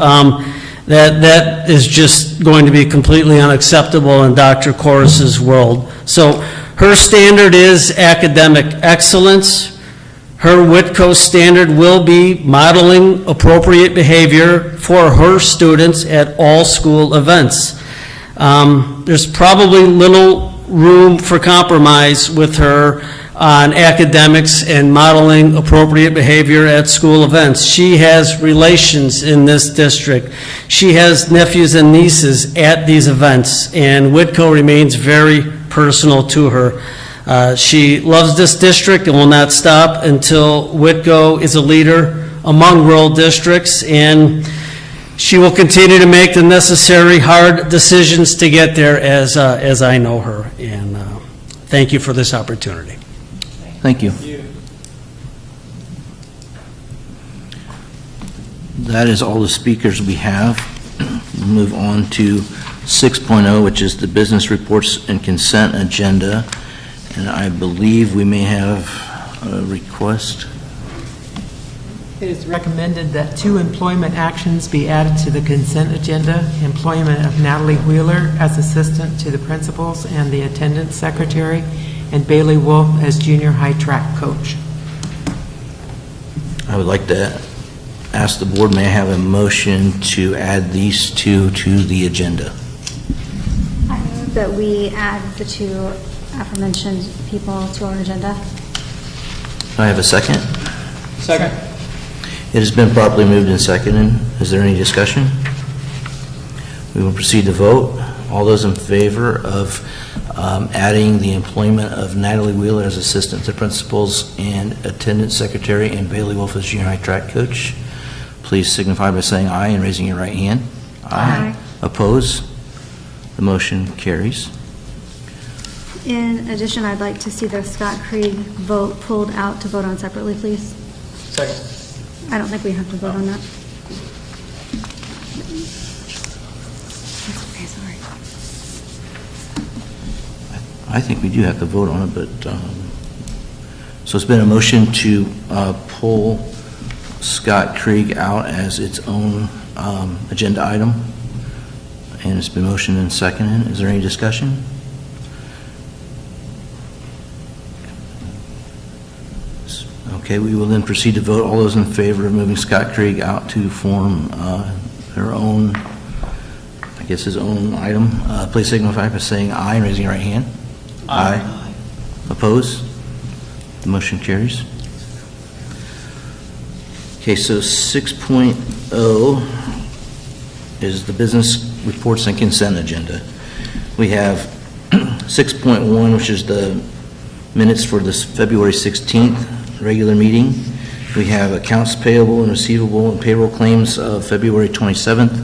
That is just going to be completely unacceptable in Dr. Corus's world. So her standard is academic excellence. Her Whitko standard will be modeling appropriate behavior for her students at all school events. There's probably little room for compromise with her on academics and modeling appropriate behavior at school events. She has relations in this district. She has nephews and nieces at these events, and Whitko remains very personal to her. She loves this district and will not stop until Whitko is a leader among rural districts, and she will continue to make the necessary hard decisions to get there as I know her. And thank you for this opportunity. Thank you. That is all the speakers we have. We'll move on to 6.0, which is the business reports and consent agenda. And I believe we may have a request. It is recommended that 2 employment actions be added to the consent agenda. Employment of Natalie Wheeler as assistant to the principals and the attendance secretary, and Bailey Wolf as junior high track coach. I would like to ask the board, may I have a motion to add these two to the agenda? I move that we add the 2 aforementioned people to our agenda. Do I have a second? Second. It has been properly moved and seconded. Is there any discussion? We will proceed to vote. All those in favor of adding the employment of Natalie Wheeler as assistant to principals and attendance secretary and Bailey Wolf as junior high track coach, please signify by saying aye and raising your right hand. Aye. Oppose? The motion carries. In addition, I'd like to see the Scott Krieg vote pulled out to vote on separately, please. Second. I don't think we have to vote on that. Okay, sorry. I think we do have to vote on it, but, so it's been a motion to pull Scott Krieg out as its own agenda item, and it's been motioned and seconded. Is there any discussion? Okay, we will then proceed to vote. All those in favor of moving Scott Krieg out to form their own, I guess his own item, please signify by saying aye and raising your right hand. Aye. Opposed? The motion carries. Okay, so 6.0 is the business reports and consent agenda. We have 6.1, which is the minutes for this February 16th regular meeting. We have accounts payable and receivable and payroll claims of February 27th,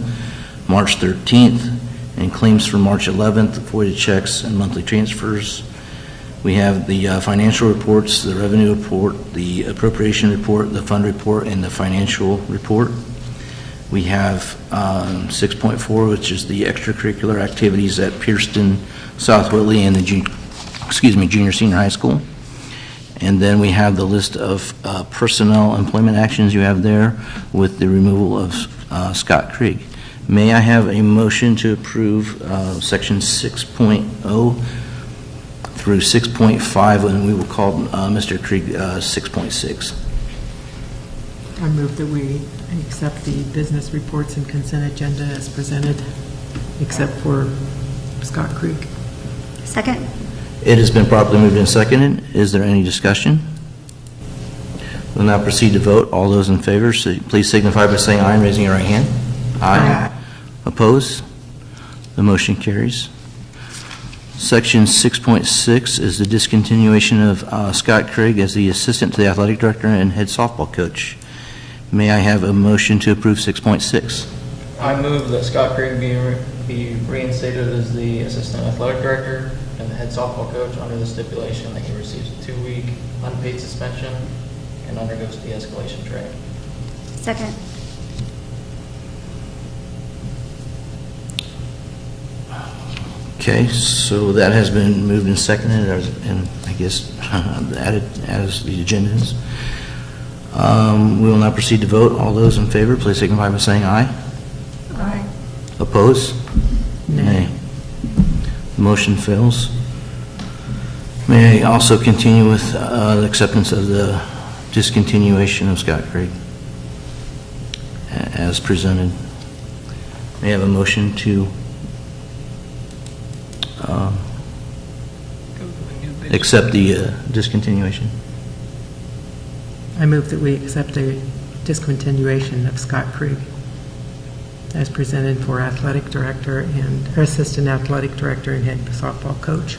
March 13th, and claims for March 11th, voided checks and monthly transfers. We have the financial reports, the revenue report, the appropriation report, the fund report, and the financial report. We have 6.4, which is the extracurricular activities at Pierceton, South Whitley, and the junior senior high school. And then we have the list of personnel employment actions you have there with the removal of Scott Krieg. May I have a motion to approve section 6.0 through 6.5, and we will call Mr. Krieg 6.6. I move that we accept the business reports and consent agenda as presented, except for Scott Krieg. Second? It has been properly moved and seconded. Is there any discussion? We'll now proceed to vote. All those in favor, please signify by saying aye and raising your right hand. Aye. Opposed? The motion carries. Section 6.6 is the discontinuation of Scott Krieg as the assistant to the athletic director and head softball coach. May I have a motion to approve 6.6? I move that Scott Krieg be reinstated as the assistant athletic director and the head softball coach under the stipulation that he receives a 2-week unpaid suspension and undergoes de-escalation training. Second? Okay, so that has been moved and seconded, and I guess added as the agenda is. We will now proceed to vote. All those in favor, please signify by saying aye. Aye. Opposed? Nay. The motion fails. May I also continue with the acceptance of the discontinuation of Scott Krieg as presented? May I have a motion to accept the discontinuation? I move that we accept a discontinuation of Scott Krieg as presented for athletic director and assistant athletic director and head softball coach.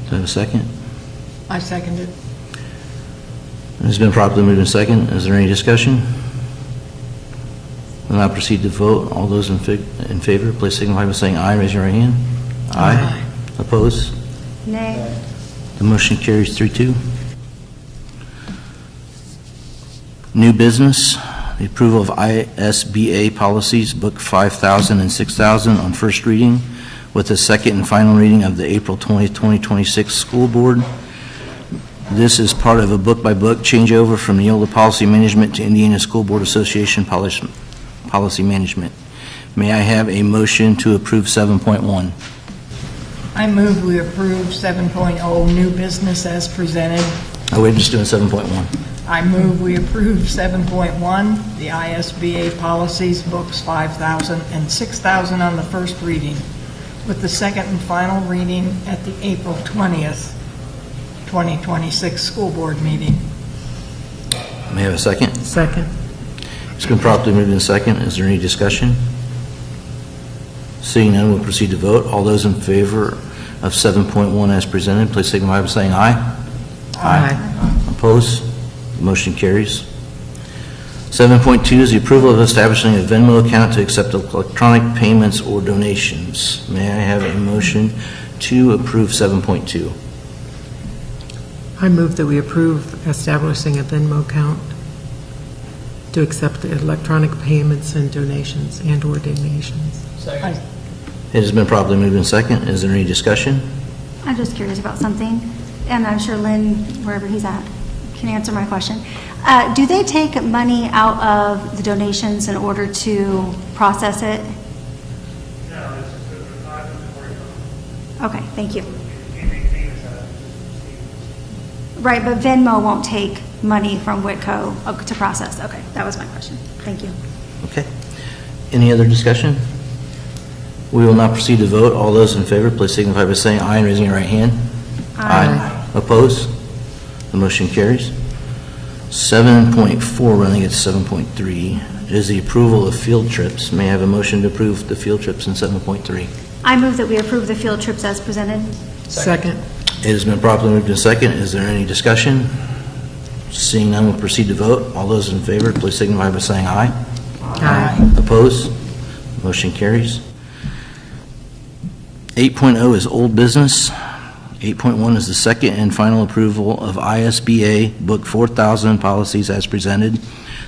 Do I have a second? I second it. It's been properly moved and second. Is there any discussion? We'll now proceed to vote. All those in favor, please signify by saying aye. Raise your right hand. Aye. Opposed? Nay. The motion carries 3-2. New business, the approval of ISBA policies, Book 5,000 and 6,000 on first reading, with the second and final reading of the April 20th, 2026 school board. This is part of a book-by-book changeover from Neola Policy Management to Indiana School Board Association Policy Management. May I have a motion to approve 7.1? I move we approve 7.0 new business as presented. Oh, we're just doing 7.1. I move we approve 7.1, the ISBA policies, books 5,000 and 6,000 on the first reading, with the second and final reading at the April 20th, 2026 school board meeting. May I have a second? Second. It's been properly moved in second. Is there any discussion? Seeing none, we'll proceed to vote. All those in favor of 7.1 as presented, please signify by saying aye. Aye. Opposed? The motion carries. 7.2 is the approval of establishing a Venmo account to accept electronic payments or donations. May I have a motion to approve 7.2? I move that we approve establishing a Venmo account to accept the electronic payments and donations and/or donations. Second. It has been properly moved in second. Is there any discussion? I'm just curious about something, and I'm sure Lynn, wherever he's at, can answer my question. Do they take money out of the donations in order to process it? No, it's just a inventory. Okay, thank you. Right, but Venmo won't take money from Whitko to process. Okay, that was my question. Thank you. Okay. Any other discussion? We will now proceed to vote. All those in favor, please signify by saying aye and raising your right hand. Aye. Opposed? The motion carries. 7.4, running at 7.3, is the approval of field trips. May I have a motion to approve the field trips in 7.3? I move that we approve the field trips as presented. Second. It has been properly moved in second. Is there any discussion? Seeing none, we'll proceed to vote. All those in favor, please signify by saying aye. Aye. Opposed? Motion carries. 8.0 is old business. 8.1 is the second and final approval of ISBA Book 4000 policies as presented.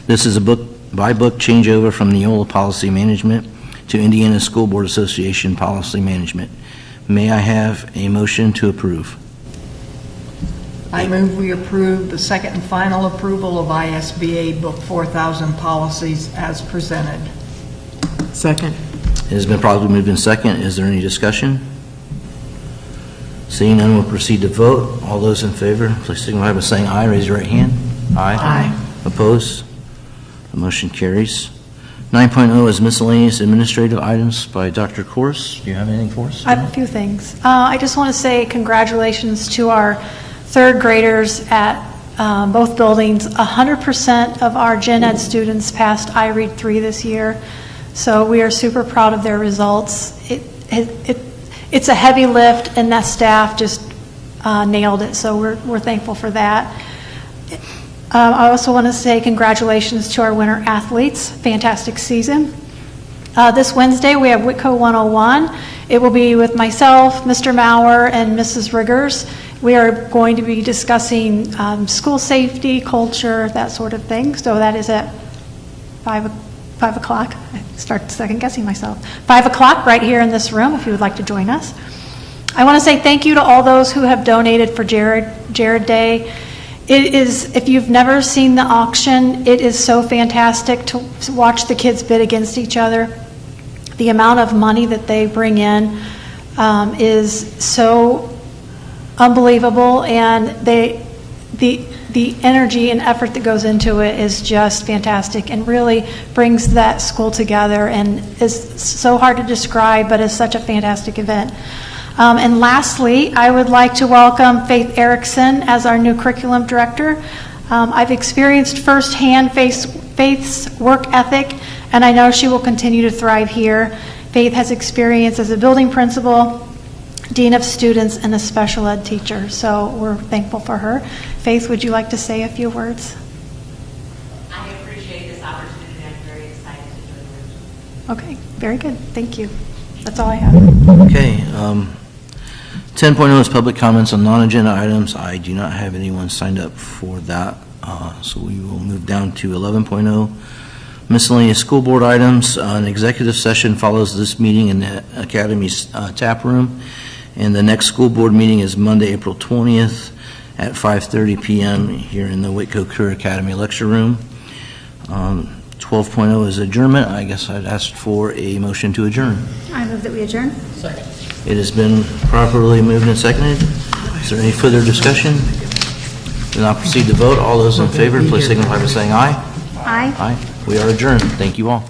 This is a book-by-book changeover from Neola Policy Management to Indiana School Board Association Policy Management. May I have a motion to approve? I move we approve the second and final approval of ISBA Book 4000 policies as presented. Second. It has been properly moved in second. Is there any discussion? Seeing none, we'll proceed to vote. All those in favor, please signify by saying aye. Raise your right hand. Aye. Opposed? The motion carries. 9.0 is miscellaneous administrative items by Dr. Corse. Do you have anything for us? I have a few things. I just want to say congratulations to our third graders at both buildings. 100% of our gen ed students passed iRead 3 this year, so we are super proud of their results. It's a heavy lift, and that staff just nailed it, so we're thankful for that. I also want to say congratulations to our winter athletes. Fantastic season. This Wednesday, we have Whitko 101. It will be with myself, Mr. Maurer, and Mrs. Riggers. We are going to be discussing school safety, culture, that sort of thing. So that is at 5 o'clock. I start second-guessing myself. 5 o'clock right here in this room, if you would like to join us. I want to say thank you to all those who have donated for Jared Day. It is, if you've never seen the auction, it is so fantastic to watch the kids bid against each other. The amount of money that they bring in is so unbelievable, and the energy and effort that goes into it is just fantastic and really brings that school together and is so hard to describe, but is such a fantastic event. And lastly, I would like to welcome Faith Erickson as our new curriculum director. I've experienced firsthand Faith's work ethic, and I know she will continue to thrive here. Faith has experience as a building principal, dean of students, and a special ed teacher, so we're thankful for her. Faith, would you like to say a few words? I appreciate this opportunity. I'm very excited to join you. Okay, very good. Thank you. That's all I have. Okay. 10.0 is public comments on non-agenda items. I do not have anyone signed up for that, so we will move down to 11.0. Miscellaneous school board items. An executive session follows this meeting in the Academy's tap room, and the next school board meeting is Monday, April 20th at 5:30 p.m. here in the Whitko Career Academy lecture room. 12.0 is adjournment. I guess I'd ask for a motion to adjourn. I move that we adjourn. Second. It has been properly moved and seconded. Is there any further discussion? Then I'll proceed to vote. All those in favor, please signify by saying aye. Aye. Aye. We are adjourned. Thank you all.